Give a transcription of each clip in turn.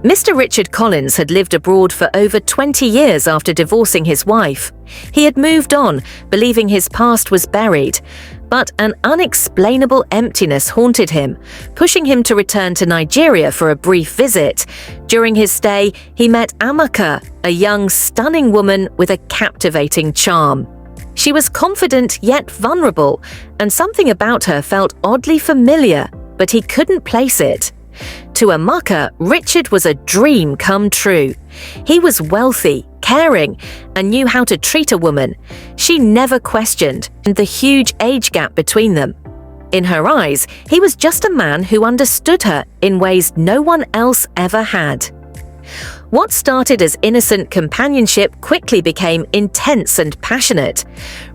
Mr. Richard Collins had lived abroad for over 20 years after divorcing his wife. He had moved on, believing his past was buried, but an unexplainable emptiness haunted him, pushing him to return to Nigeria for a brief visit. During his stay, he met Amaka, a young, stunning woman with a captivating charm. She was confident yet vulnerable, and something about her felt oddly familiar, but he couldn't place it. To Amaka, Richard was a dream come true. He was wealthy, caring, and knew how to treat a woman. She never questioned the huge age gap between them. In her eyes, he was just a man who understood her in ways no one else ever had. What started as innocent companionship quickly became intense and passionate.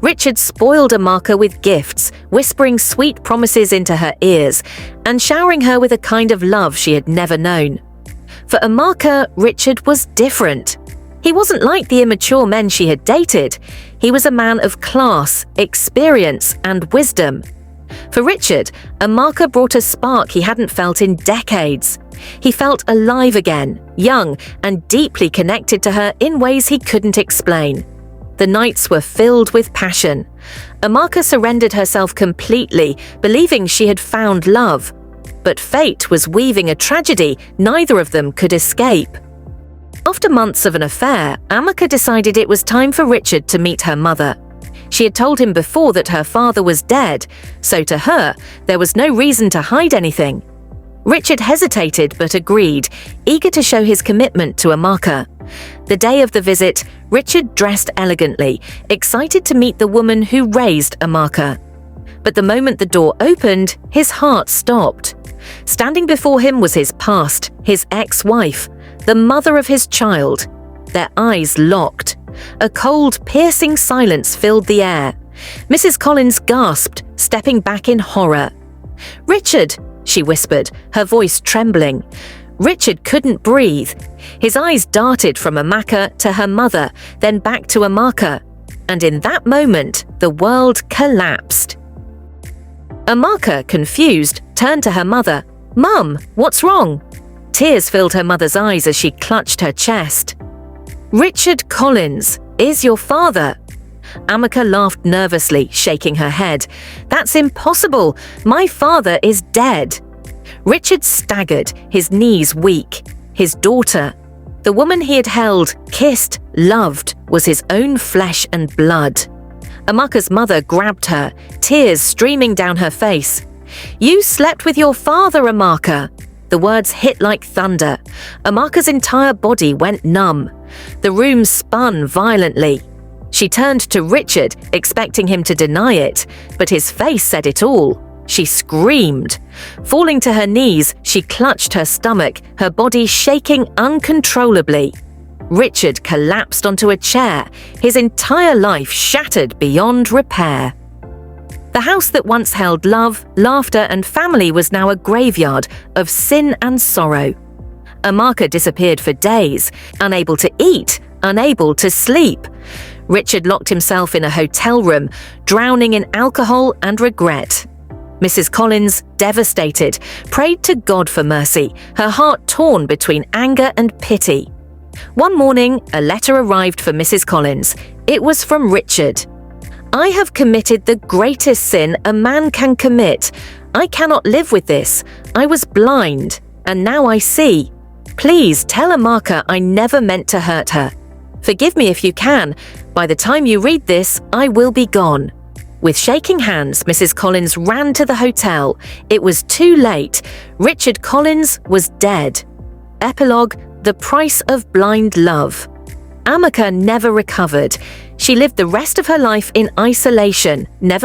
Richard spoiled Amaka with gifts, whispering sweet promises into her ears, and showering her with a kind of love she had never known. For Amaka, Richard was different. He wasn't like the immature men she had dated. He was a man of class, experience, and wisdom. For Richard, Amaka brought a spark he hadn't felt in decades. He felt alive again, young, and deeply connected to her in ways he couldn't explain. The nights were filled with passion. Amaka surrendered herself completely, believing she had found love. But fate was weaving a tragedy neither of them could escape. After months of an affair, Amaka decided it was time for Richard to meet her mother. She had told him before that her father was dead, so to her, there was no reason to hide anything. Richard hesitated but agreed, eager to show his commitment to Amaka. The day of the visit, Richard dressed elegantly, excited to meet the woman who raised Amaka. But the moment the door opened, his heart stopped. Standing before him was his past, his ex-wife, the mother of his child. Their eyes locked. A cold, piercing silence filled the air. Mrs. Collins gasped, stepping back in horror. "Richard," she whispered, her voice trembling. Richard couldn't breathe. His eyes darted from Amaka to her mother, then back to Amaka. And in that moment, the world collapsed. Amaka, confused, turned to her mother. "Mum, what's wrong?" Tears filled her mother's eyes as she clutched her chest. "Richard Collins is your father." Amaka laughed nervously, shaking her head. "That's impossible. My father is dead." Richard staggered, his knees weak. His daughter, the woman he had held, kissed, loved, was his own flesh and blood. Amaka's mother grabbed her, tears streaming down her face. "You slept with your father, Amaka." The words hit like thunder. Amaka's entire body went numb. The room spun violently. She turned to Richard, expecting him to deny it, but his face said it all. She screamed. Falling to her knees, she clutched her stomach, her body shaking uncontrollably. Richard collapsed onto a chair, his entire life shattered beyond repair. The house that once held love, laughter, and family was now a graveyard of sin and sorrow. Amaka disappeared for days, unable to eat, unable to sleep. Richard locked himself in a hotel room, drowning in alcohol and regret. Mrs. Collins, devastated, prayed to God for mercy, her heart torn between anger and pity. One morning, a letter arrived for Mrs. Collins. It was from Richard. "I have committed the greatest sin a man can commit. I cannot live with this. I was blind, and now I see. Please tell Amaka I never meant to hurt her. Forgive me if you can. By the time you read this, I will be gone." With shaking hands, Mrs. Collins ran to the hotel. It was too late. Richard Collins was dead. Epilogue: The Price of Blind Love. Amaka never recovered. She lived the rest of her life in isolation, never